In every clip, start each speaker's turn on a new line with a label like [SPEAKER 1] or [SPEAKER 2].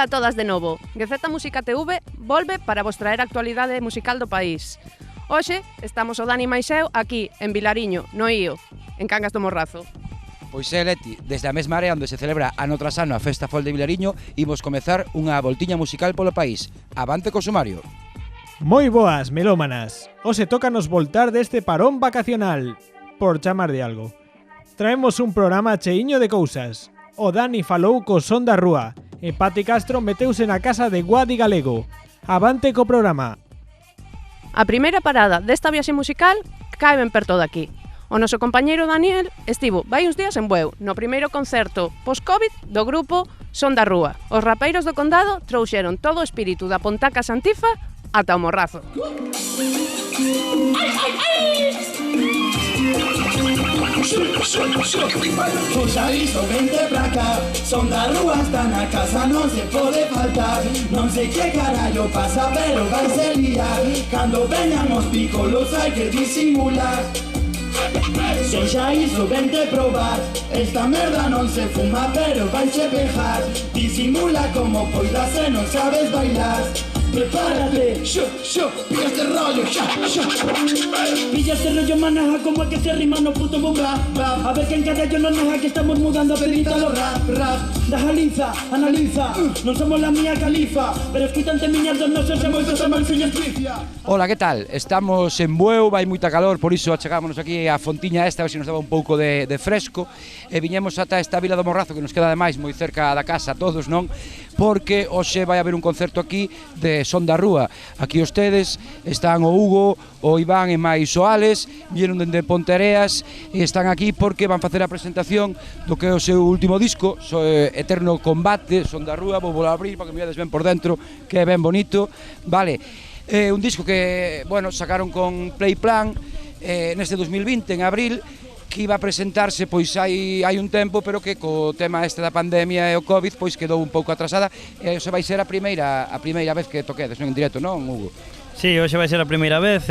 [SPEAKER 1] Ola a todas de novo. Gaceta Música TV volve para vos traer a actualidade musical do país. Hoxe estamos o Dani mais eu aquí, en Vilariño, no Ío, en Cangas do Morrazo.
[SPEAKER 2] Pois é, Leti, desde a mesma área onde se celebra ano tras ano a Festa Fol de Vilariño, imos comezar unha voltiña musical polo país. Avante co sumario.
[SPEAKER 3] Moi boas, melómanas. Hoxe tócanos voltar deste parón vacacional, por chamar de algo. Traemos un programa cheiño de cousas. O Dani falou co Son da Rúa e Pati Castro meteuse na casa de Guadi Galego. Avante co programa.
[SPEAKER 1] A primeira parada desta viaxe musical cae ben perto daqui. O noso compañeiro Daniel estivo vai uns días en Bueu, no primeiro concerto post-Covid do grupo Son da Rúa. Os rapeiros do condado trouxeron todo o espírito da Pontaca Santifa ata o Morrazo.
[SPEAKER 4] Os aviso, vente pra cá. Son da Rúa, está na casa, non se pode faltar. Non sei que carallo pasa, pero vai se liar. Cando veñan os picolos hai que disimular. Se xa iso, vente probar. Esta merda non se fuma, pero vai che pejar. Disimula como poidas e non sabes bailar. Prepárate, pilla este rollo, pilla este rollo, manaja, como es que se rima no puto bomba. A ver que en cada yo no naja, que estamos mudando a pedítalo rap. Dajaliza, analiza, non somos la mía califa, pero escúchante miñas dos nosos e moitos aman sin estricia.
[SPEAKER 2] Hola, que tal? Estamos en Bueu, vai moita calor, por iso achegámonos aquí á fontiña esta, a ver se nos daba un pouco de fresco, e viñemos ata esta vila do Morrazo, que nos queda ademais moi cerca da casa todos, non? Porque hoxe vai haber un concerto aquí de Son da Rúa. Aquí ustedes están o Hugo, o Iván e máis o Alex, vieron dende Ponteareas e están aquí porque van facer a presentación do que é o seu último disco, Eterno Combate, Son da Rúa. Vou volar a abrir para que me veades ben por dentro, que é ben bonito. Vale, un disco que, bueno, sacaron con Playplan neste 2020, en abril, que iba a presentarse pois hai un tempo, pero que co tema este da pandemia e o Covid pois quedou un pouco atrasada, e hoxe vai ser a primeira vez que toquedes, non, en directo, non, Hugo?
[SPEAKER 5] Sí, hoxe vai ser a primeira vez,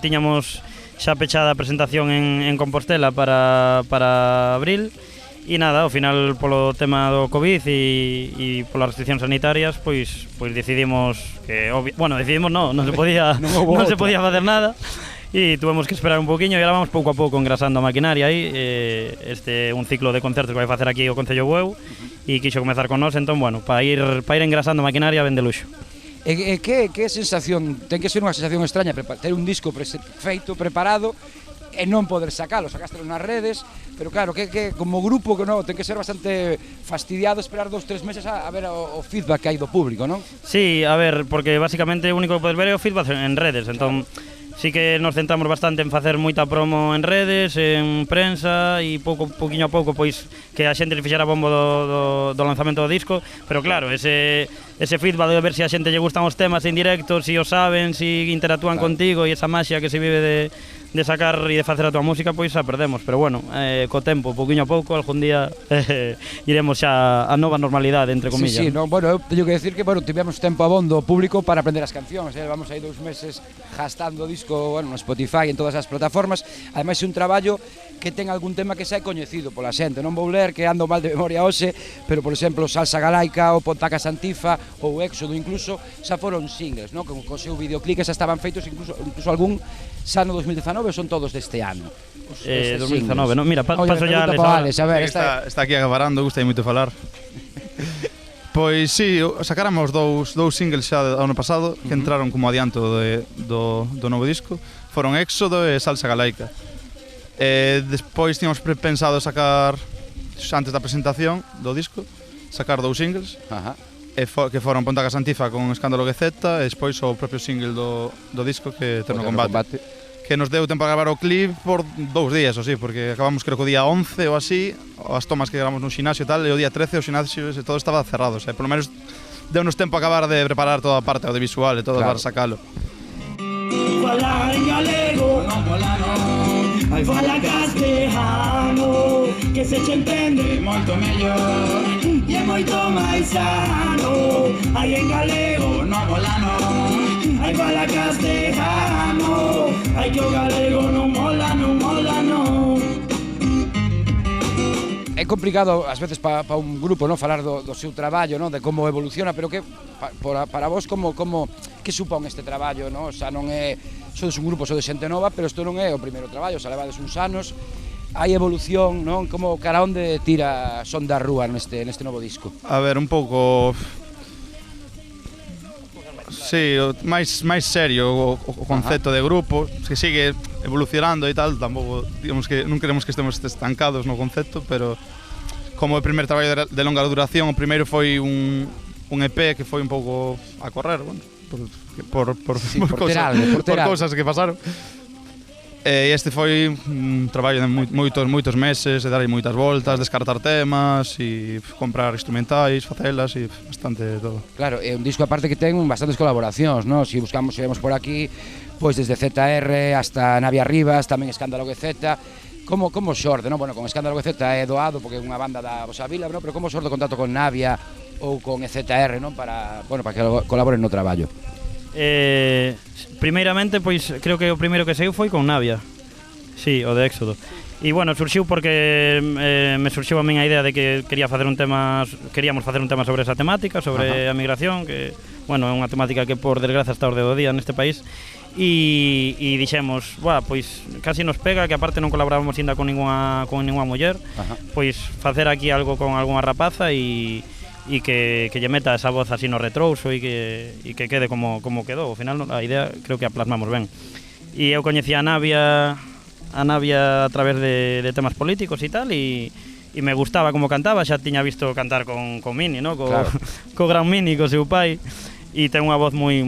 [SPEAKER 5] tiñamos xa pechada a presentación en Compostela para abril, e nada, ao final polo tema do Covid e polas restriccións sanitarias, pois decidimos que, decidimos non se podía non se podía facer nada. E tuvemos que esperar un poquinho e ahora vamos pouco a pouco engrasando a maquinaria aí. Este un ciclo de concertos que vai facer aquí o Concello Bueu e quixo comezar con nós, entón, bueno, para ir engrasando a maquinaria ben de luxo.
[SPEAKER 2] Que sensación, ten que ser unha sensación extraña ter un disco feito, preparado e non poder sacaste nas redes, pero claro, que como grupo que non, ten que ser bastante fastidiado esperar 2-3 meses a ver o feedback que hai do público, non?
[SPEAKER 5] Sí, a ver, porque basicamente o único que podes ver é o feedback en redes, entón sí que nos centramos bastante en facer moita promo en redes, en prensa e pouquiño a pouco pois que a xente le fixera bombo do lanzamento do disco, pero claro, ese feedback de ver se a xente lle gustan os temas en directo, se o saben, se interactúan contigo e esa maxia que se vive de sacar e de facer a tua música, pois a perdemos, pero bueno, co tempo, pouquiño a pouco, algún día iremos xa a nova normalidade, entre comillas.
[SPEAKER 2] Sí, no, bueno, eu teño que decir que, bueno, tivemos tempo abondo público para aprender as cancións, vamos aí 2 meses gastando o disco, bueno, no Spotify, en todas as plataformas, ademais é un traballo que ten algún tema que xa é coñecido pola xente, non vou ler que ando mal de memoria hoxe, pero, por exemplo, Salsa Galaica, o Pontaca Santifa, ou Éxodo, incluso, xa foron singles, non? Con o seu videoclip xa estaban feitos, incluso algún xa no 2019, son todos deste ano.
[SPEAKER 5] 2019, non? Mira, paso ya a Alex.
[SPEAKER 2] A ver,
[SPEAKER 6] está aquí acabarando, gusta moito falar. Pois sí, sacáramos dous singles xa do ano pasado, que entraron como adianto do novo disco, foron Éxodo e Salsa Galaica. Despois tínhamos pensado sacar, antes da presentación do disco, sacar 2 singles, que foron Pontaca Santifa con Escándalo GZ, e despois o propio single do disco, que é Eterno Combate, que nos deu tempo a gravar o clip por 2 días, ou así, porque acabamos creo que o día 11 ou así, as tomas que gravamos no xinasio e tal, e o día 13 o xinasio todo estaba cerrado, polo menos deu-nos tempo a acabar de preparar toda a parte audiovisual e todo para sacalo.
[SPEAKER 4] Fala en galego, non mola non. Ai fala castellano, que se che entende moito mellor e é moito máis sano. Ai en galego, non mola non. Ai fala castellano, ai que o galego non mola non.
[SPEAKER 2] En complicado ás veces para un grupo, non, falar do seu traballo, non, de como evoluciona, pero que para vos como que supón este traballo, non? O sea, non é sodes un grupo, sodes xente nova, pero isto non é o primeiro traballo, o sea, levades uns anos, hai evolución, non? Como cara onde tira Son da Rúa neste novo disco?
[SPEAKER 6] A ver, un pouco... Sí, máis serio o concepto de grupo, que sigue evolucionando e tal, tampouco, digamos que non queremos que estemos estancados no concepto, pero como o primeiro traballo de longa duración, o primeiro foi un EP que foi un pouco a correr, bueno, por cousas que pasaron. E este foi un traballo de moitos meses, de darlle moitas voltas, descartar temas e comprar instrumentais, facelas e bastante todo.
[SPEAKER 2] Claro, é un disco aparte que ten bastantes colaboracións, non? Se vemos por aquí, pois desde ZR hasta Navia Rivas, tamén Escándalo GZ. Como xorde, non? Bueno, con Escándalo GZ é doado porque é unha banda da vosa vila, non? Pero como xorde o contacto con Navia ou con EZR, non? Para que colaboren no traballo.
[SPEAKER 5] Primeiramente, pois creo que o primeiro que saiu foi con Navia. Sí, o de Éxodo. E bueno, surxiu porque me surxiu a min a idea de que queríamos facer un tema sobre esa temática, sobre a migración, que, bueno, é unha temática que por desgraza está orde do día neste país. E dixemos, pois casi nos pega que aparte non colaboramos ainda con ninguna muller, pois facer aquí algo con algunha rapaza e que lle meta esa voz así no retrouso e que quede como quedou. Ao final a idea creo que a plasmamos ben. E eu coñecía a Navia a través de temas políticos e tal, e me gustaba como cantaba, xa tiña visto cantar con Mini, no? Co gran Mini, co seu pai, e ten unha voz moi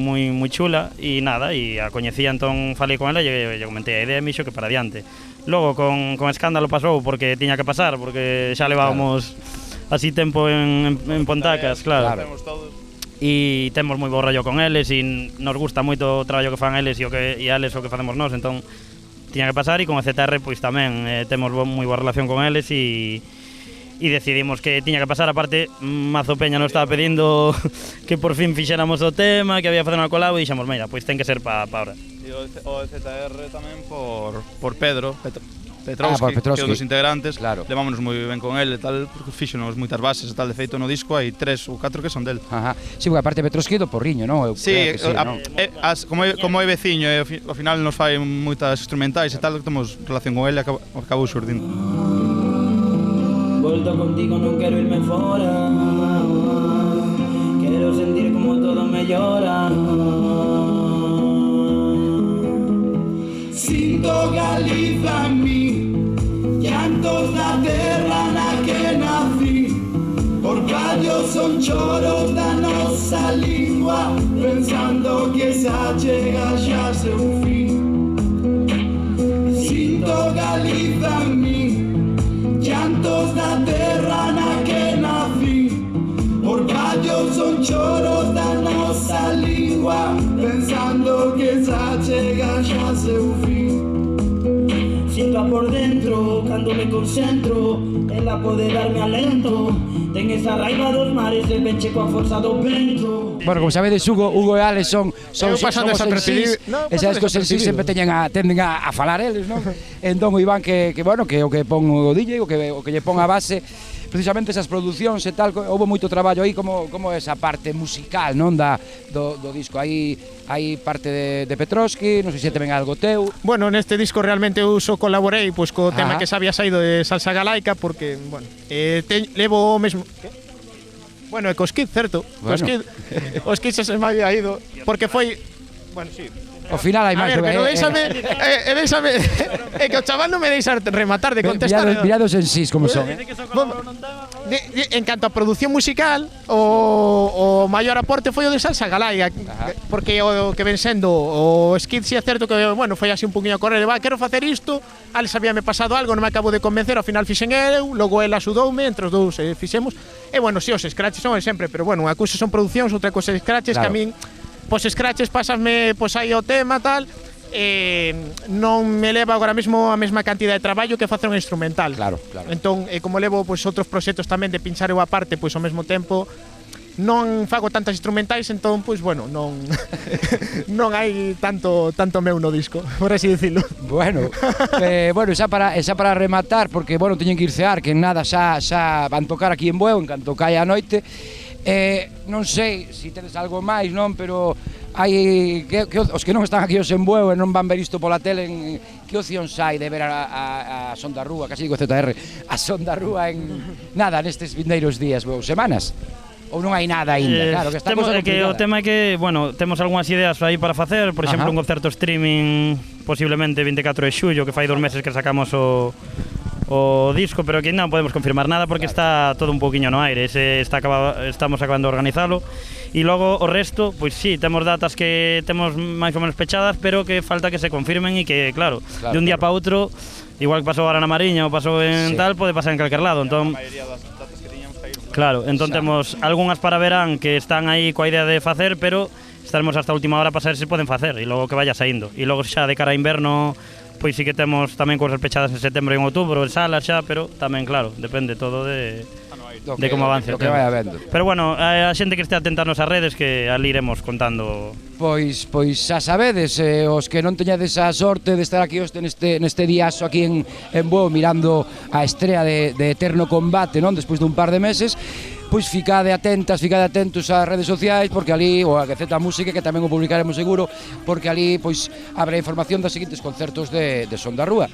[SPEAKER 5] chula, e nada, e a coñecía, entón falei con ela e lle comentei a idea e mixo que para adiante. Logo con Escándalo pasou porque tiña que pasar, porque xa levábamos así tempo en Pontacas, claro. E temos moi bo rollo con eles e nos gusta moito o traballo que fan eles e eles o que facemos nós, entón tiña que pasar. E con o ZR pois tamén temos moi boa relación con eles e decidimos que tiña que pasar. Aparte, Mazo Peña nos estaba pedindo que por fin fixéramos o tema, que había facer unha colabo e dixemos, mira, pois ten que ser para ahora.
[SPEAKER 6] E o ZR tamén por Pedro Petrovski, que é un dos integrantes, claro. Levámonos moi ben con ele e tal, porque fíxonos moitas bases e tal. De feito, no disco hai 3 ou 4 que son del.
[SPEAKER 2] Sí, porque aparte Petrovski do Porriño, non?
[SPEAKER 6] Sí, como é veciño e ao final nos fai moitas instrumentais e tal, que temos relación con ele, acabou xurdindo.
[SPEAKER 4] Volto contigo, non quero irme fora, quero sentir como todo me llora. Sinto Galiza en mí, llantos da terra na que nací, orgullos son choros da nosa lingua, pensando que esa chega xa seu fin. Sinto Galiza en mí, llantos da terra na que nací, orgullos son choros da nosa lingua, pensando que esa chega xa seu fin. Sinto por dentro, cando me concentro, ela pode darme alento, ten esa raiva dos mares e peche coa forza do vento.
[SPEAKER 2] Bueno, como sabedes, Hugo e Alex son
[SPEAKER 3] pasando desapercibido.
[SPEAKER 2] E sabes que os sensís sempre tenden a falar eles, non? Entón o Iván que bueno, que o que pon o DJ, o que lle pon a base, precisamente esas producións e tal, houve moito traballo aí, como esa parte musical, non, do disco. Hai parte de Petrovski, non sei se tamén algo teu.
[SPEAKER 3] Bueno, neste disco realmente eu colaborei pois co tema que xa había saído de Salsa Galaica, porque, bueno, levo o mesmo... Bueno, e co Skid, certo? Bueno. O Skid xa se me había ido, porque foi... Bueno, sí.
[SPEAKER 2] Ao final hai máis.
[SPEAKER 3] A ver, pero déxame, é que o chaval non me deixa rematar de contestar.
[SPEAKER 2] Mirados en sís como son,
[SPEAKER 3] En canto a produción musical, o maior aporte foi o de Salsa Galaica, porque o que ven sendo o Skid, si é certo que, bueno, foi así un poquinho a correr, quero facer isto, Alex habíame pasado algo, non me acabo de convencer, ao final fixen eu, logo ela axudoume, entre os dous fixemos, e bueno, si, os scratches son sempre, pero bueno, unha cousa son producións, outra cousa scratches, claro. Que a min, pois scratches pásasme, pois aí o tema, tal, non me leva agora mesmo a mesma cantidad de traballo que facer un instrumental.
[SPEAKER 2] Claro.
[SPEAKER 3] Entón, como levo pois outros proxectos tamén de pinchar eu aparte, pois ao mesmo tempo,
[SPEAKER 7] non fago tantas instrumentais, entón, pois, bueno, non non hai tanto meu no disco, por así dicilo.
[SPEAKER 2] Bueno, xa para rematar, porque, bueno, teñen que ir cear, que en nada xa van tocar aquí en Bueu, en canto caia a noite. Non sei se tedes algo máis, non, pero hai os que non están aquí os en Bueu e non van ver isto pola tele, que opcións hai de ver a Son da Rúa, casi digo ZR, a Son da Rúa en nada nestes vindeiros días, semanas? Ou non hai nada aínda? Claro, que está cosa complicada.
[SPEAKER 5] O tema é que, bueno, temos algunhas ideas aí para facer, por exemplo, un concerto streaming posiblemente 24 de xullo, que fai 2 meses que sacamos o disco, pero que non podemos confirmar nada porque está todo un pouquiño no aire. Estamos acabando de organizalo e logo o resto, pois sí, temos datas que temos máis ou menos pechadas, pero que falta que se confirmen e que, claro, de un día para outro, igual que pasou ahora na Mariña ou pasou en tal, pode pasar en calquer lado. Entón, claro, entón temos algunhas para verán que están aí coa idea de facer, pero estaremos hasta a última hora para saber se poden facer e logo que vaya saindo. E logo xa de cara a inverno, pois sí que temos tamén cousas pechadas en setembro e en outubro, en salas xa, pero tamén, claro, depende todo de como avance.
[SPEAKER 2] Do que vai habendo.
[SPEAKER 5] Pero bueno, a xente que este atenta nas redes, que ali iremos contando.
[SPEAKER 2] Pois xa sabedes, os que non teñades a sorte de estar aquí neste diaso aquí en Bueu mirando a estrea de Eterno Combate, non, despois dun par de meses, pois ficade atentos ás redes sociais, porque ali, ou a Gaceta Música, que tamén o publicaremos seguro, porque ali pois habrá información dos seguintes concertos de Son da Rúa.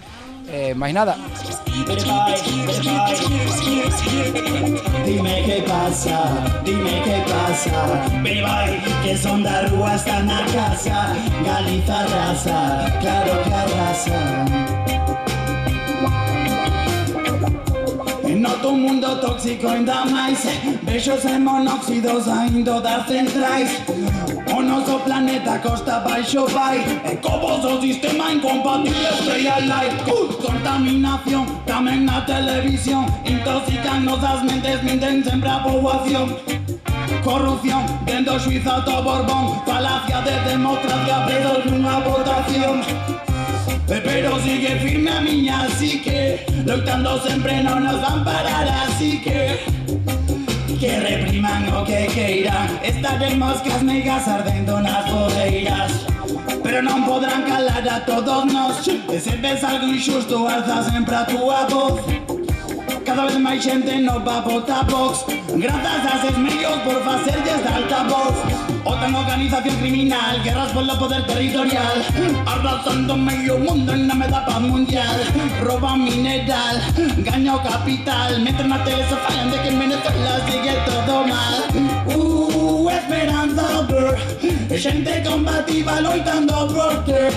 [SPEAKER 2] Máis nada.
[SPEAKER 4] Dime qué pasa, que Son da Rúa está na casa, Galiza arrasa, claro que arrasa. Noto un mundo tóxico ainda máis, vexos e monóxidos ainda das centrais. O noso planeta costa baixo vai, e como o sistema incompatible estrella light. Contaminación tamén na televisión, intoxican nosas mentes, minten sempre a poboación. Corrupción dentro xuizo auto Borbón, falacia de democracia presos nunha votación. Pero sigue firme a miña psique, loitando sempre non nos van parar, así que repriman o que queiran. Estaremos cas megas ardendo nas fogueiras, pero non podrán calar a todos nós. E se ves algo injusto, alza sempre a túa voz. Cada vez máis xente nos va a votar Vox, grazas a ses medios por facerlles de altavoz. OTAN, organización criminal, guerras por el poder territorial, arrasando medio mundo en la meta paz mundial. Roban mineral, gaño capital, meten na tele, se fallan de que en Venezuela sigue todo mal. Esperanza ver, xente combativa loitando por ter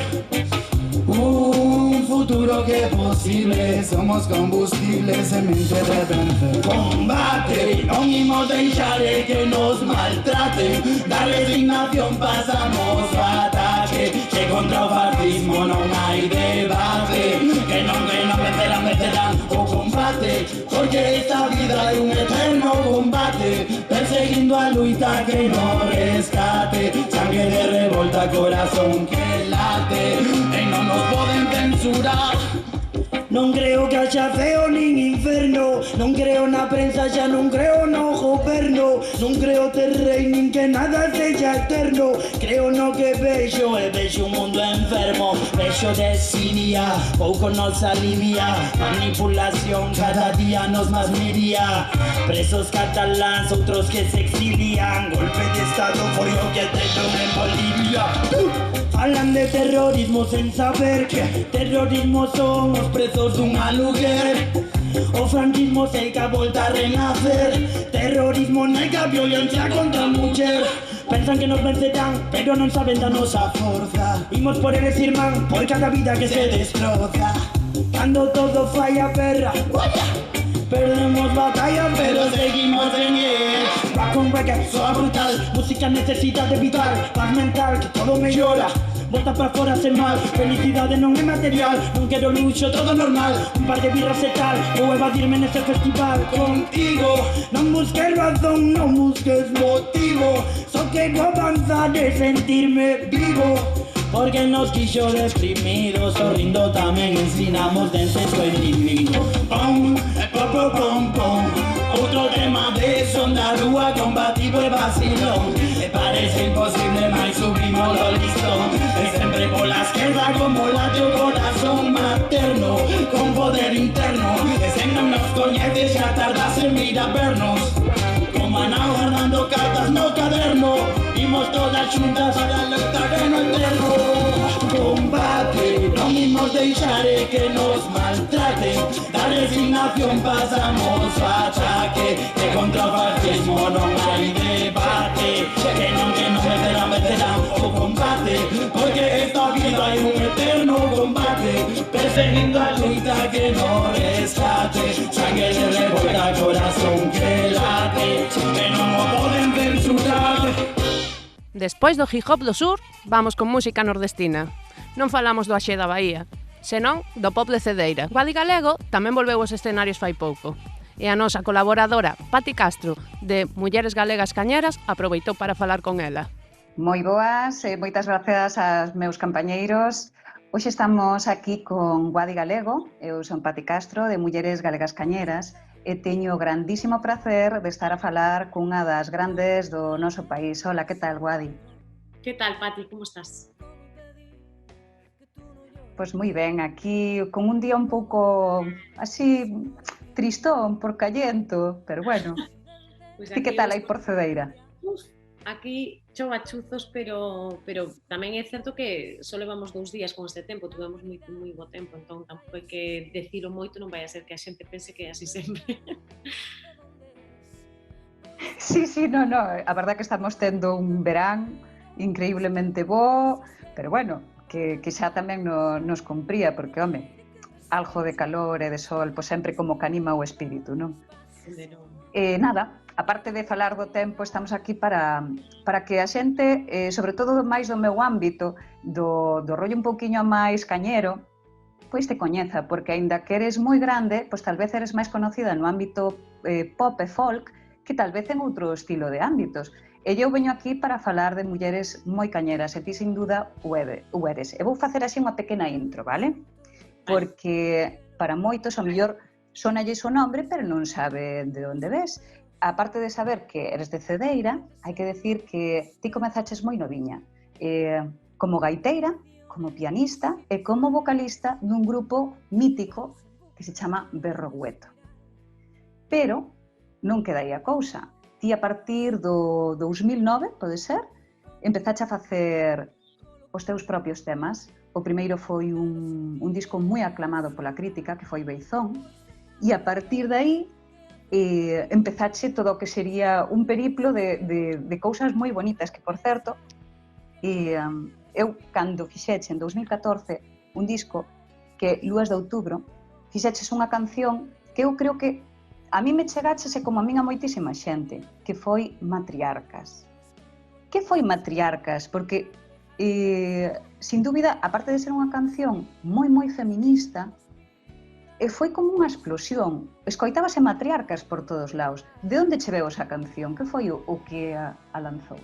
[SPEAKER 4] un futuro que é posible. Somos combustibles en mente de vencer. Combate, non imos deixar que nos maltraten. Da resignación pasamos ao ataque, que contra o fascismo non hai debate. Que non vencerán o combate, porque esta vida é un eterno combate, perseguindo a luita que non rescate. Sangre de revolta, corazón que late, e non nos poden censurar. Non creo que haxa ceo nin inferno, non creo na prensa, xa non creo no goberno, non creo ter rei nin que nada sexa eterno. Creo no que vexo e vexo un mundo enfermo, vexo desidia, pouco nos alivia, manipulación cada día nos más miría. Presos cataláns, outros que se exilian, golpe de estado foi o que teñen en Bolivia. Falan de terrorismo sen saber que terrorismo son os prezos dun aluguer. O franquismo sei que a volta a renacer, terrorismo nega violencia contra a muller. Pensan que nos vencerán, pero non saben da nosa forza. Imos por eles, irmán, por cada vida que se destroza. Cando todo falla perra, perdemos batalla, pero seguimos en él. Va con reggae, soa brutal, música necesidade vital, paz mental, que todo mellora. Bota para fora sen mal, felicidade non é material, non quero luxo, todo normal, un par de birras e tal, ou evadirme neste festival. Contigo, non busques razón, non busques motivo, só quero avanzar e sentirme vivo. Porque nos quixo deprimidos, sorrindo tamén ensinamos dense su individuo. Pom, pom, pom, pom, Otro tema de Son da Rúa combativo e vacilón. Me parece imposible, mais subimos o listón. E sempre pola esquerda como late o corazón materno, con poder interno. E se non nos coñeces xa tardase mira vernos. Como anao guardando cartas no caderno, imos todas xuntas para lotar en o eterno. Combate, non imos deixar que nos maltraten. Da resignación pasamos a ataque, que contra o fascismo non hai debate. Que non meterán o combate, porque esta vida hai un eterno combate, perseguindo a luta que no rescate. Sangue de revolta, corazón que late, que non o poden censurar.
[SPEAKER 1] Despois do hip hop do sur, vamos con música nordestina. Non falamos do Axé da Bahía, senón do pop de Cedeira. Guadi Galego tamén volveu aos escenarios fai pouco. E a nosa colaboradora, Pati Castro, de Mulleres Galegas Cañeras, aproveitou para falar con ela.
[SPEAKER 8] Moi boas e moitas grazas aos meus compañeiros. Hoxe estamos aquí con Guadi Galego, eu son Pati Castro, de Mulleres Galegas Cañeras, e teño o grandísimo prazer de estar a falar cunha das grandes do noso país. Hola, que tal, Guadi?
[SPEAKER 9] Que tal, Pati, como estás?
[SPEAKER 8] Pois moi ben, aquí con un día un pouco así tristón, por callento, pero bueno.
[SPEAKER 9] Pues
[SPEAKER 8] Ti que tal aí por Cedeira?
[SPEAKER 9] Aquí chova chuzos, pero tamén é certo que só levamos 2 días con este tempo, tuvemos moi bo tempo, entón tampouco hai que decilo moito, non vai a ser que a xente pense que é así sempre.
[SPEAKER 8] Sí, no, a verdad que estamos tendo un verán increíblemente bo, pero bueno, que xa tamén nos cumpría, porque, home, algo de calor e de sol, pois sempre como que anima o espírito, non? Nada, aparte de falar do tempo, estamos aquí para que a xente, sobre todo máis do meu ámbito, do rollo un pouquiño máis cañero, pois te coñeza, porque aínda que eres moi grande, pois tal vez eres máis conocida no ámbito pop e folk, que tal vez en outro estilo de ámbitos. E eu veño aquí para falar de mulleres moi cañeras, e ti sin duda o eres. E vou facer así unha pequena intro, vale? Porque para moitos, ao mellor, sonalles o nombre, pero non sabe de onde ves. Aparte de saber que eres de Cedeira, hai que decir que ti comezaches moi noviña, como gaiteira, como pianista e como vocalista dun grupo mítico que se chama Berrogueto. Pero non queda aí a cousa. Ti a partir do 2009, pode ser, empezache a facer os teus propios temas. O primeiro foi un disco moi aclamado pola crítica, que foi Beizón, e a partir de aí empezache todo o que sería un periplo de cousas moi bonitas, que, por certo, eu, cando fixeche en 2014 un disco que Lúas de Outubro, fixeches unha canción que eu creo que a mí me chegáchese como a min a moitísima xente, que foi Matriarcas. Que foi Matriarcas? Porque, sin dúbida, aparte de ser unha canción moi feminista, foi como unha explosión. Escoitábase Matriarcas por todos lados. De onde che veu esa canción? Que foi o que a lanzou?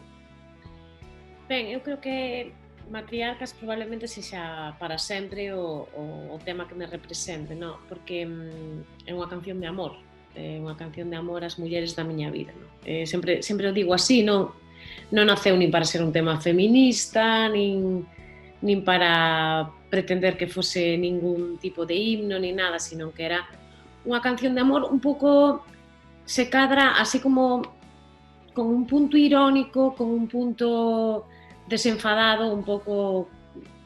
[SPEAKER 9] Ben, eu creo que Matriarcas probablemente sexa para sempre o tema que me represente, no? Porque é unha canción de amor. É unha canción de amor ás mulleres da miña vida, no? Sempre o digo así, non naceu nin para ser un tema feminista, nin para pretender que fose ningún tipo de himno, ni nada, sino que era unha canción de amor un pouco, se cadra así como con un punto irónico, con un punto desenfadado, un pouco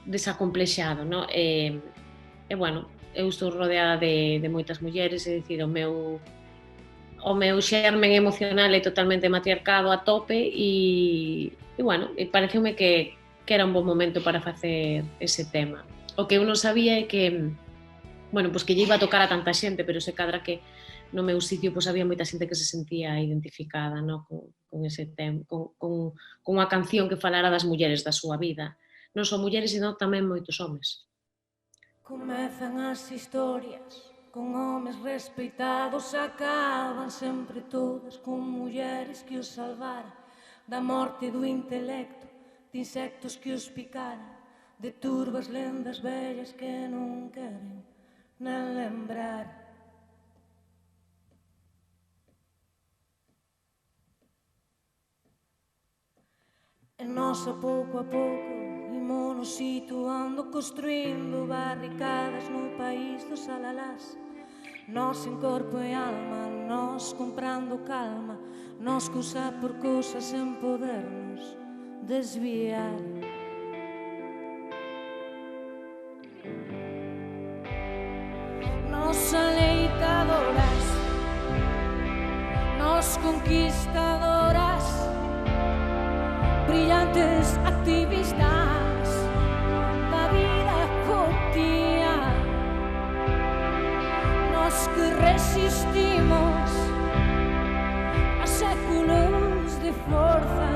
[SPEAKER 9] desacomplexado, no? E bueno, eu estou rodeada de moitas mulleres, é dicir, o meu xermen emocional é totalmente matriarcado a tope e bueno, pareceume que era un bon momento para facer ese tema. O que eu non sabía é que, bueno, pois que lle iba a tocar a tanta xente, pero se cadra que no meu sitio pois había moita xente que se sentía identificada, no, con ese tema, con unha canción que falara das mulleres da súa vida. Non só mulleres, sino tamén moitos homes.
[SPEAKER 10] Comezan as historias con homes respeitados, acaban sempre todas con mulleres que os salvaran da morte do intelecto, de insectos que os picaran, de turbas lendas vellas que non queren nen lembrar. Nós a pouco ímonos situando, construindo barricadas no país dos alalás. Nós en corpo e alma, nós comprando calma, nós cousa por cousa sen podernos desviar. Nós aleitadoras, nós conquistadoras, brillantes activistas da vida cotidiana. Nós que resistimos a séculos de forza,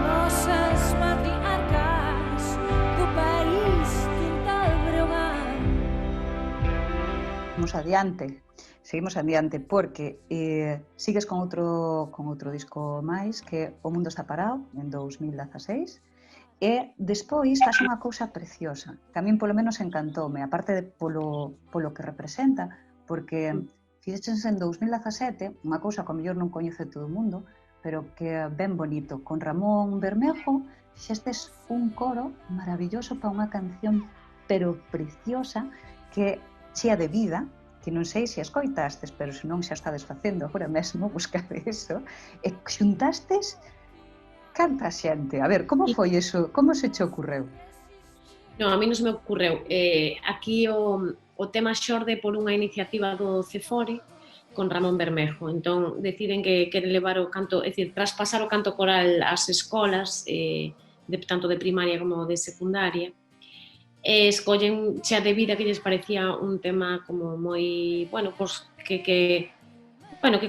[SPEAKER 10] nosas matriarcas do país Quintal Breogán.
[SPEAKER 8] Seguimos adiante porque sigues con outro disco máis que O Mundo Está Parado, en 2016, e despois faz unha cousa preciosa, que a min polo menos encantoume, aparte de polo que representa, porque fixeches en 2017 unha cousa que ao mellor non coñece todo o mundo, pero que ben bonito. Con Ramón Bermejo fixestes un coro maravilloso para unha canción pero preciosa que chea de vida, que non sei se escoitastes, pero se non xa estades facendo agora mesmo, buscade iso, e xuntastes canta xente. A ver, como foi iso? Como se che ocorreu?
[SPEAKER 9] Non, a mí non se me ocorreu. Aquí o tema xorde por unha iniciativa do Cefore con Ramón Bermejo. Entón, deciden que queren levar o canto, é dicir, traspasar o canto coral ás escolas, tanto de primaria como de secundaria, e escollen Chea de Vida, que lles parecía un tema como moi, bueno, pues, que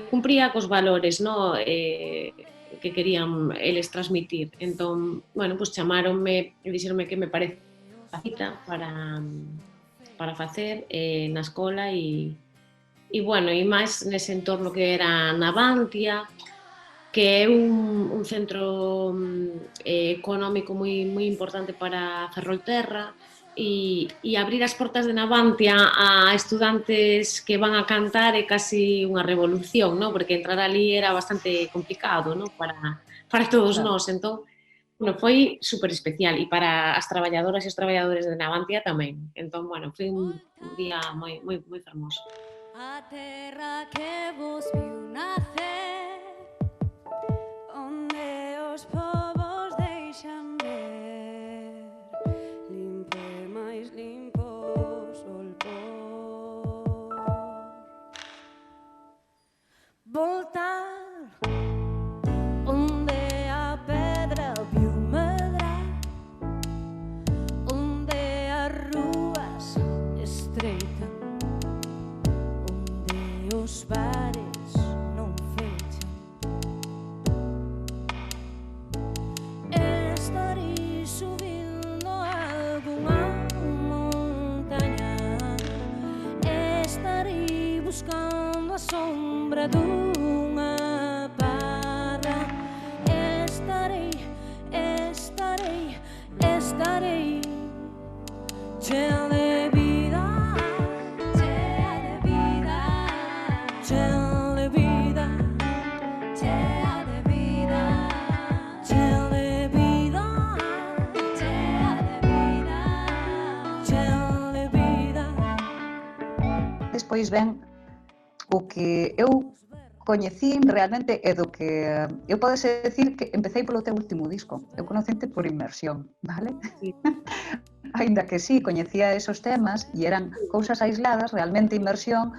[SPEAKER 9] cumpría cos valores, no? Que querían eles transmitir. Entón, bueno, pues chamáronme e dixeronme que me parece a cita para facer na escola e bueno, e máis nese entorno que era Navantia, que é un centro económico moi importante para Ferrolterra, e abrir as portas de Navantia a estudantes que van a cantar é casi unha revolución, ¿no? Porque entrar ali era bastante complicado, ¿no? Para todos nós. Entón, bueno, foi super especial, e para as traballadoras e os traballadores de Navantia tamén. Entón, bueno, foi un día moi fermoso.
[SPEAKER 10] A terra que vos viu nacer, onde os povos deixan ver, limpo e máis limpo o sol por voltar, onde a pedra viu medrar, onde as rúas estreitan, os bares non fechan. Estarei subindo algunha montaña, estarei buscando a sombra dunha parra, estarei chea de vida, chea de vida, chea de vida, chea de vida, chea de vida, chea de vida, chea de vida.
[SPEAKER 8] Despois ven o que eu coñecín realmente é do que eu podese decir que empecé polo teu último disco. Eu conocente por inmersión, vale?
[SPEAKER 9] Sí.
[SPEAKER 8] Ainda que sí, coñecía esos temas e eran cousas aisladas, realmente inmersión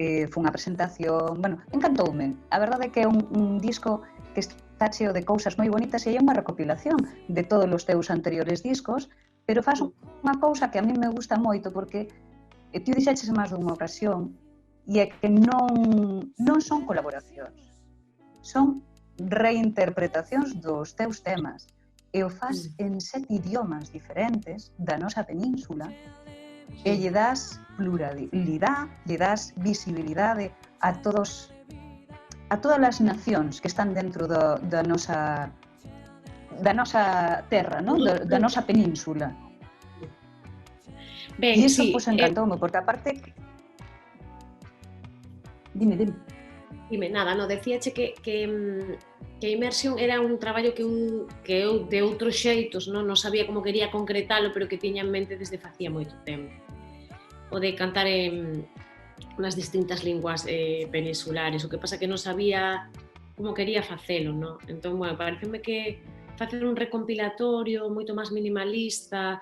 [SPEAKER 8] foi unha presentación, bueno, encantoume. A verdade é que é un disco que está cheo de cousas moi bonitas e é unha recopilación de todos os teus anteriores discos, pero faz unha cousa que a mí me gusta moito porque ti dixeches máis dunha ocasión, e é que non son colaboracións, son reinterpretacións dos teus temas, e o faz en 7 idiomas diferentes da nosa península, e lle das pluralidade, lle das visibilidade a todas as nacións que están dentro da nosa terra, ¿no? da nosa península.
[SPEAKER 9] Ben,
[SPEAKER 8] e iso
[SPEAKER 9] sí,
[SPEAKER 8] pues encantoume, porque aparte... Dime.
[SPEAKER 9] Dime, nada, no, decíache que Immersion era un traballo que eu de outros xeitos non sabía como quería concretalo, pero que tiña en mente desde facía moito tempo. O de cantar nas distintas linguas peninsulares, o que pasa que non sabía como quería facelo, non? Entón, bueno, pareceme que facer un recompilatorio moito máis minimalista,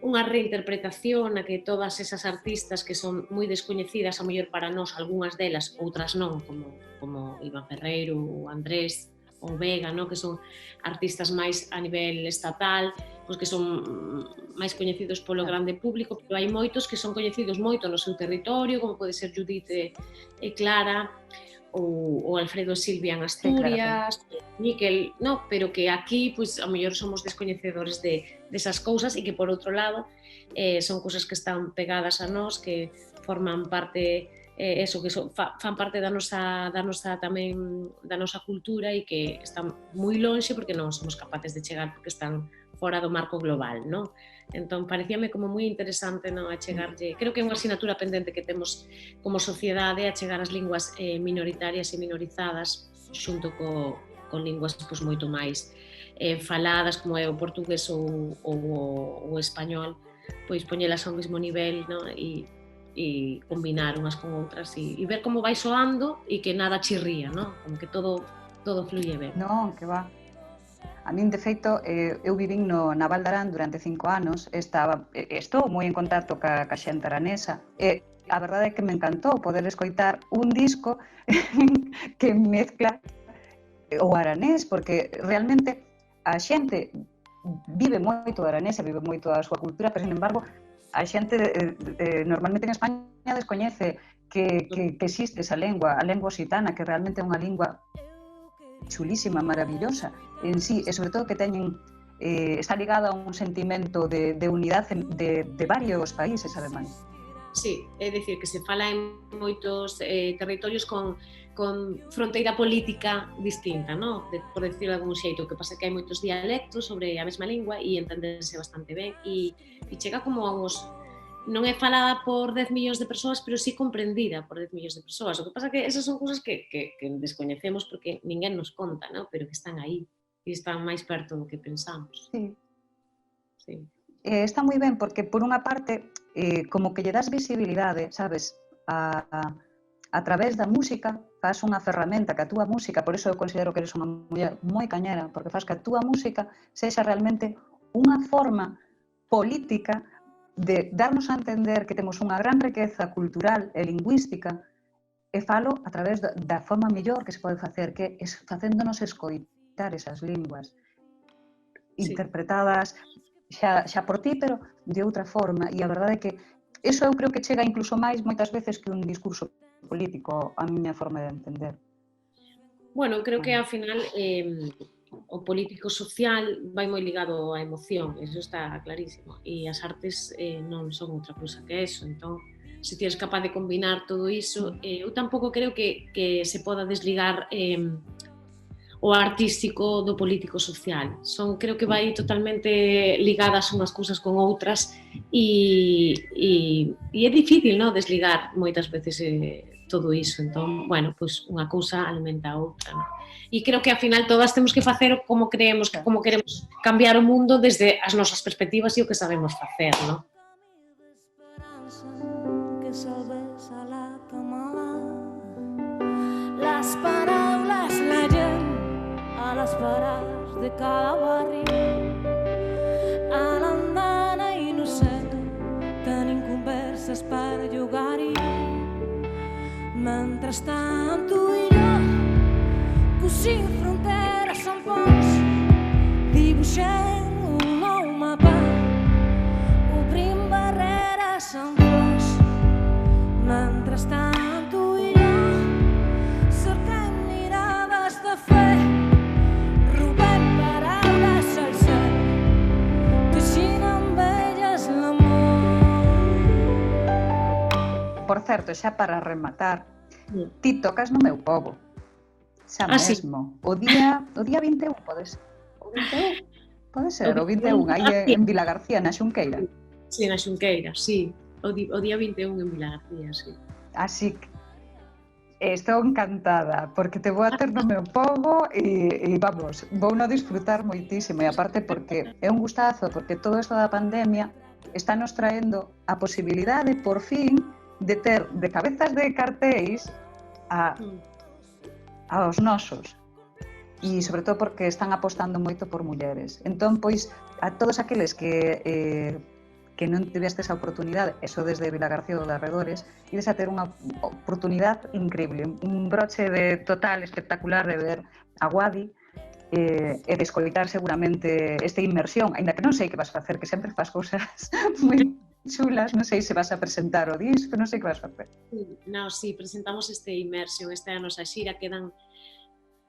[SPEAKER 9] unha reinterpretación na que todas esas artistas que son moi descoñecidas, a mellor para nós, algunhas delas, outras non, como Iván Ferreiro, ou Andrés, ou Vega, no? Que son artistas máis a nivel estatal, pois que son máis coñecidos polo grande público, pero hai moitos que son coñecidos moito no seu territorio, como pode ser Judith e Clara, ou Alfredo Silvia en Asturias, Miquel, no, pero que aquí, pois, a mellor somos descoñecedores desas cousas e que, por outro lado, son cousas que están pegadas a nós, que forman parte, fan parte da nosa cultura e que están moi lonxe porque non somos capaces de chegar porque están fora do marco global, non? Entón, parecíame como moi interesante, non, achegarlle, creo que é unha asignatura pendente que temos como sociedade, achegar as linguas minoritarias e minorizadas xunto con linguas pois, moito máis faladas, como é o portugués ou o español, pois poñelas ao mesmo nivel, non? E combinar unhas con outras e ver como vai soando e que nada chirría, non? Como que todo fluye ben.
[SPEAKER 8] Non, que va. A min, de feito, eu vivín na Val de Arán durante 5 anos, estou moi en contacto ca xente aranesa, e a verdade é que me encantou poder escoitar un disco que mezcla o aranés, porque realmente a xente vive moito o aranés, vive moito a súa cultura, pero, sin embargo, a xente normalmente en España descoñece que existe esa lengua, a lengua occitana, que realmente é unha lingua chulísima, maravillosa en sí, e sobre todo que está ligada a un sentimento de unidade de varios países, ademais.
[SPEAKER 9] Sí, é dicir, que se fala en moitos territorios con fronteira política distinta, non? Por decirlo de algún xeito, que pasa que hai moitos dialectos sobre a mesma lingua e entenderse bastante ben e chega como a uns... Non é falada por 10 millóns de persoas, pero sí comprendida por 10 millóns de persoas. O que pasa que esas son cousas que descoñecemos porque ninguén nos conta, ¿no? Pero que están aí e están máis perto do que pensamos.
[SPEAKER 8] Sí.
[SPEAKER 9] Sí.
[SPEAKER 8] Está moi ben porque, por unha parte, como que lle das visibilidade, sabes, a través da música, faz unha ferramenta que a túa música, por iso eu considero que eres unha muller moi cañera, porque faz que a túa música sexa realmente unha forma política de darnos a entender que temos unha gran riqueza cultural e lingüística e falo a través da forma mellor que se pode facer, que é facéndonos escoitar esas linguas interpretadas xa por ti, pero de outra forma. E a verdade é que eso eu creo que chega incluso máis moitas veces que un discurso político, a miña forma de entender.
[SPEAKER 9] Bueno, creo que ao final o político social vai moi ligado á emoción, eso está clarísimo, e as artes non son outra cousa que eso, entón, se ti eres capaz de combinar todo iso, eu tampouco creo que se poda desligar o artístico do político social, creo que vai totalmente ligadas unhas cousas con outras e é difícil, non, desligar moitas veces todo iso, entón, bueno, pois unha cousa alimenta a outra, non? E creo que, ao final, todas temos que facer como creemos, como queremos cambiar o mundo desde as nosas perspectivas e o que sabemos facer, non?
[SPEAKER 10] Que salves a la cama. Las paraules la gent a les parades de cada barri. A l'andana innocent tenim converses per jugar-hi. Mentrestant tu i jo cosint fronteres amb ponts, dibuixem un nou mapa, obrim barreres amb flors. Mentrestant tu i jo cerquem mirades de fe, robem paraules al cel, teixint amb elles l'amor.
[SPEAKER 8] Por certo, xa para rematar, ti tocas no meu pobo. Xa mesmo. O día 21, pode ser? O 21? Pode ser, o 21, aí en Vilagarcía, na Xunqueira.
[SPEAKER 9] Sí, na Xunqueira, sí. O día 21 en Vilagarcía, sí.
[SPEAKER 8] Así que Estou encantada, porque te vou a ter no meu pobo e vamos, vou no disfrutar moitísimo, e aparte porque é un gustazo, porque todo isto da pandemia está nos traendo a posibilidade, por fin, de ter de cabezas de cartéis aos nosos. E sobre todo porque están apostando moito por mulleres. Entón, pois, a todos aqueles que non tivestes a oportunidade, eso desde Vilagarcía ou de arredores, ides a ter unha oportunidade increíble, un broche de total espectacular de ver a Guadi e de escoitar seguramente esta inmersión, aínda que non sei que vas facer, que sempre faz cousas moi chulas, non sei se vas a presentar o disco, non sei que vas facer.
[SPEAKER 9] Non, sí, presentamos este Immersion, esta é a nosa xira, quedan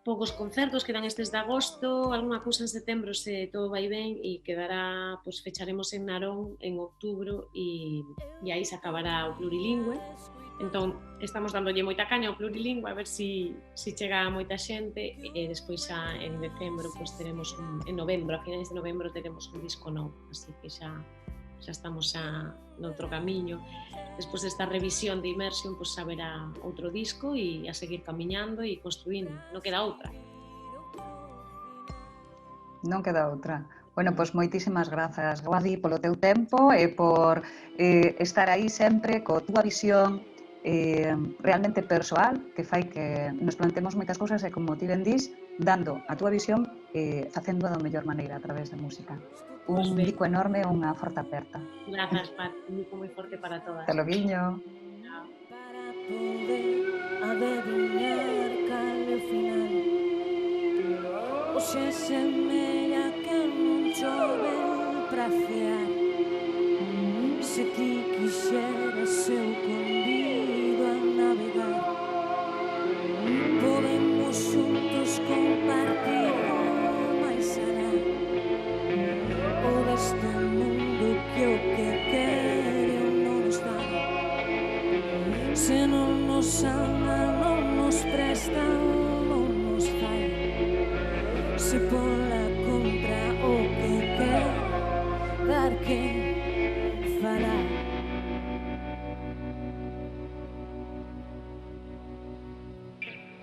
[SPEAKER 9] poucos concertos, quedan estes de agosto, algunha cousa en setembro se todo vai ben e quedará, pois fecharemos en Narón en outubro e aí se acabará o plurilingüe. Entón, estamos dándolle moita caña ao plurilingüe a ver se chega a moita xente e despois xa en decembro, pois teremos en novembro, a finais de novembro teremos un disco novo, así que xa estamos noutro camiño. Despois desta revisión de Immersion, pois haberá outro disco e a seguir camiñando e construindo. Non queda outra.
[SPEAKER 8] Non queda outra. Bueno, pois moitísimas grazas, Guadi, polo teu tempo e por estar aí sempre coa túa visión realmente persoal, que fai que nos plantemos moitas cousas e, como ti ben dís, dando a túa visión e facendo da mellor maneira a través da música. Un bico enorme e unha forte aperta.
[SPEAKER 9] Grazas, Pat. Un bico moi forte para todas.
[SPEAKER 8] Te lo guiño.
[SPEAKER 10] Para poder adivinar cal é o final. Hoxe semella que non chove pra cear. Se ti quixeras eu convido a navegar. Podemos xuntos compartir o máis alá. O deste mundo que o que quere non nos dá. Se non nos ama, non nos presta, non nos fai. Se pola contra o que quer dar que fará.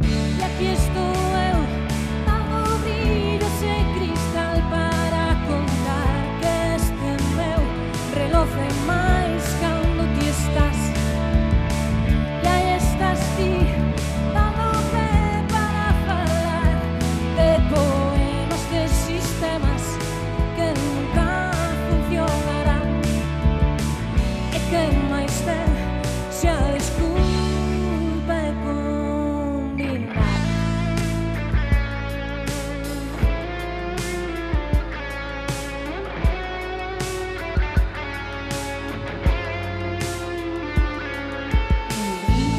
[SPEAKER 10] E aquí estou eu, dando brillo sen cristal para contar que este meu reloj é máis cando ti estás. E aí estás ti, dando pé para falar de poemas, de sistemas que nunca funcionarán. E que máis ten se a desculpa é combinar.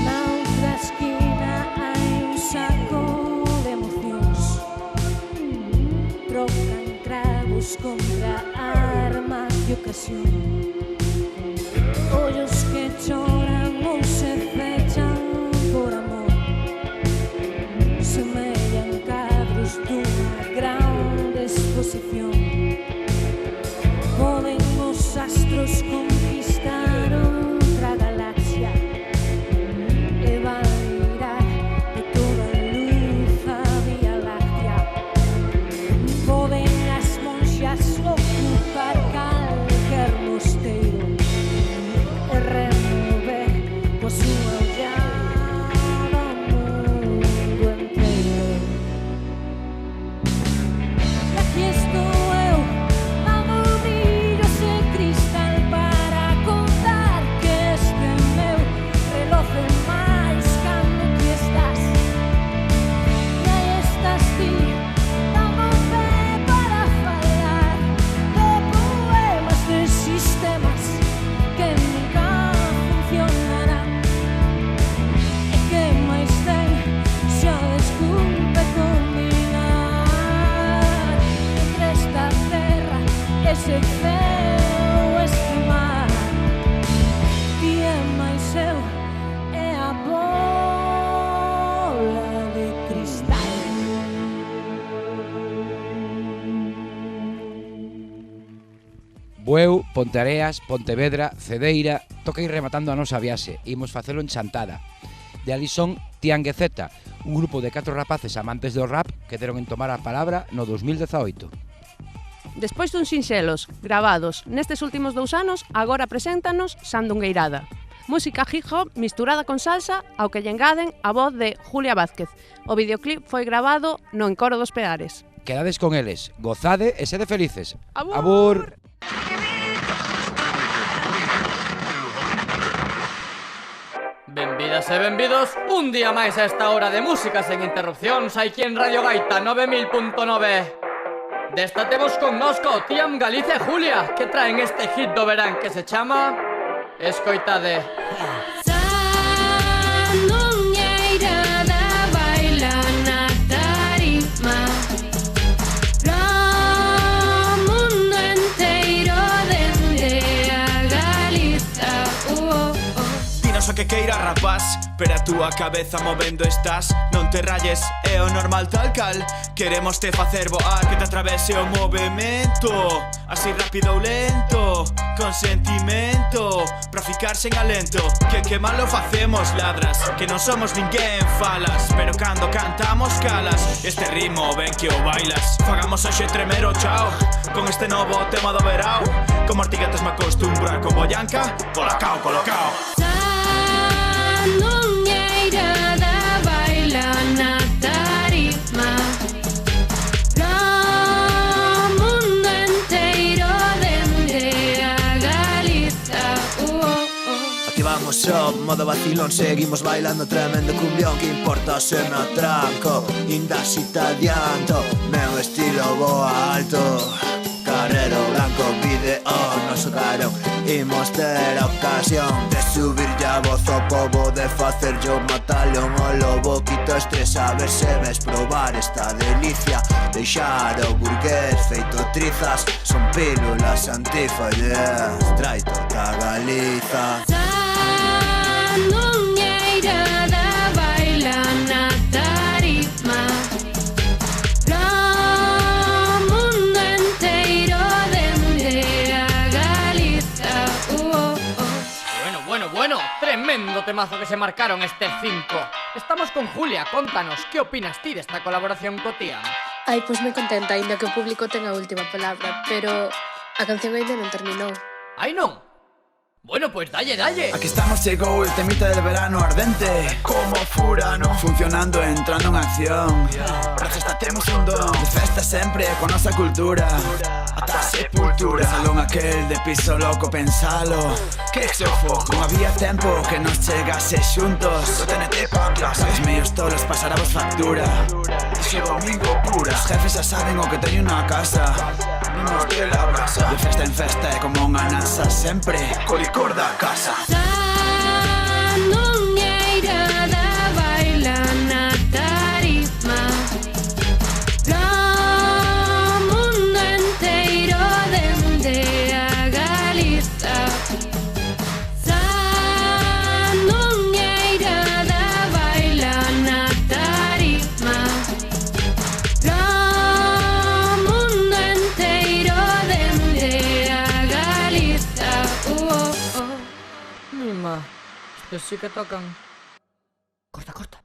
[SPEAKER 10] Na outra esquina hai un saco de emocións. Trocan cravos contra armas de ocasión. Ollos que choran ou se fechan por amor. Semellan cadros dunha grande exposición. Poden os astros conquistar outra galaxia e bailar de toda a luz a Vía Láctea. Poden as monxas ocupar calquer mosteiro e remover coa súa ollada o mundo enteiro. E aquí estou eu, dando brillo ese cristal para contar que este meu reloj é máis cando ti estás. E aí estás ti, dando pé para falar de poemas, de sistemas que nunca funcionarán. E que máis ten se a desculpa é combinar entre esta terra, ese ceo, este mar. Ti é máis eu, é a bola de cristal.
[SPEAKER 2] Bueu, Ponteareas, Pontevedra, Cedeira, toca ir rematando a nosa viaxe. Imos facelo en Chantada. De ali son Tianguezeta, un grupo de 4 rapaces amantes do rap que deron en tomar a palabra no 2018.
[SPEAKER 1] Despois dun sinxelos, gravados nestes últimos 2 anos, agora preséntanos Sandungueirada. Música hip-hop misturada con salsa, ao que lle engaden a voz de Julia Vázquez. O videoclip foi gravado no Encoro dos Peares.
[SPEAKER 2] Quedades con eles, gozade e sede felices.
[SPEAKER 1] Abur!
[SPEAKER 2] Abur!
[SPEAKER 11] Benvidas e benvidos un día máis a esta hora de música sen interrupcións aquí en Radio Gaita 9000.9. Desta temos connosco Tiam, Galicia e Julia, que traen este hit do verán que se chama Escoitade.
[SPEAKER 10] Sandungueirada baila na tarima, pro mundo inteiro dende a Galiza.
[SPEAKER 4] Dinos o que queira, rapaz, pero a túa cabeza movendo estás. Non te rayes, é o normal tal cal. Queremos te facer voar, que te atravese o movimento, así rápido ou lento, con sentimento, pra ficar sen alento. Que mal lo facemos, ladras, que non somos ninguén, falas, pero cando cantamos calas. Este ritmo ven que o bailas. Fagamos hoxe tremero, chao, con este novo tema do verao. Como artiguetes me acostumbro a Boyanca, colocao, colocao.
[SPEAKER 10] Sandungueirada baila na tarima, pro mundo inteiro dende a Galiza.
[SPEAKER 12] Activamos o modo vacilón, seguimos bailando tremendo cumbión. Que importa se me atranco, inda si te adianto. Meu estilo voa alto, carrero blanco, vídeo noso carón. Imos ter a ocasión de subir ya voz ao pobo, de facer yo matalón o lobo. Quito estrés a ver se ves probar esta delicia. Deixar o burgués feito trizas, son pílulas antifallas, trai toda Galiza.
[SPEAKER 10] Sandungueirada baila na tarima, pro mundo inteiro dende a Galiza.
[SPEAKER 11] Bueno, tremendo temazo que se marcaron este 5. Estamos con Julia, contanos, que opinas ti desta colaboración co Tiam?
[SPEAKER 13] Ai, pois moi contenta, aínda que o público ten a última palabra, pero a canción aínda non terminou.
[SPEAKER 11] Ai non? Bueno, pues dalle.
[SPEAKER 4] Aquí estamos, llegó el temita del verano ardente, como furano, funcionando, entrando en acción. Protestaemos un don de festa sempre con nosa cultura, ata sepultura. Salón aquel de piso loco, pensalo, que sofoco. Non había tempo que nos chegase xuntos. O TNT pa clase, os míos tolos pasaramos factura. Ese domingo pura, os jefes xa saben o que teño na casa. Vimos de la brasa, de festa en festa e como unha nasa, sempre colicor da casa.
[SPEAKER 10] Sandungueirada baila na tarima, pro mundo inteiro dende a Galiza. Sandungueirada baila na tarima, pro mundo inteiro dende a Galiza.
[SPEAKER 11] Mima, estos sí que tocan. Corta.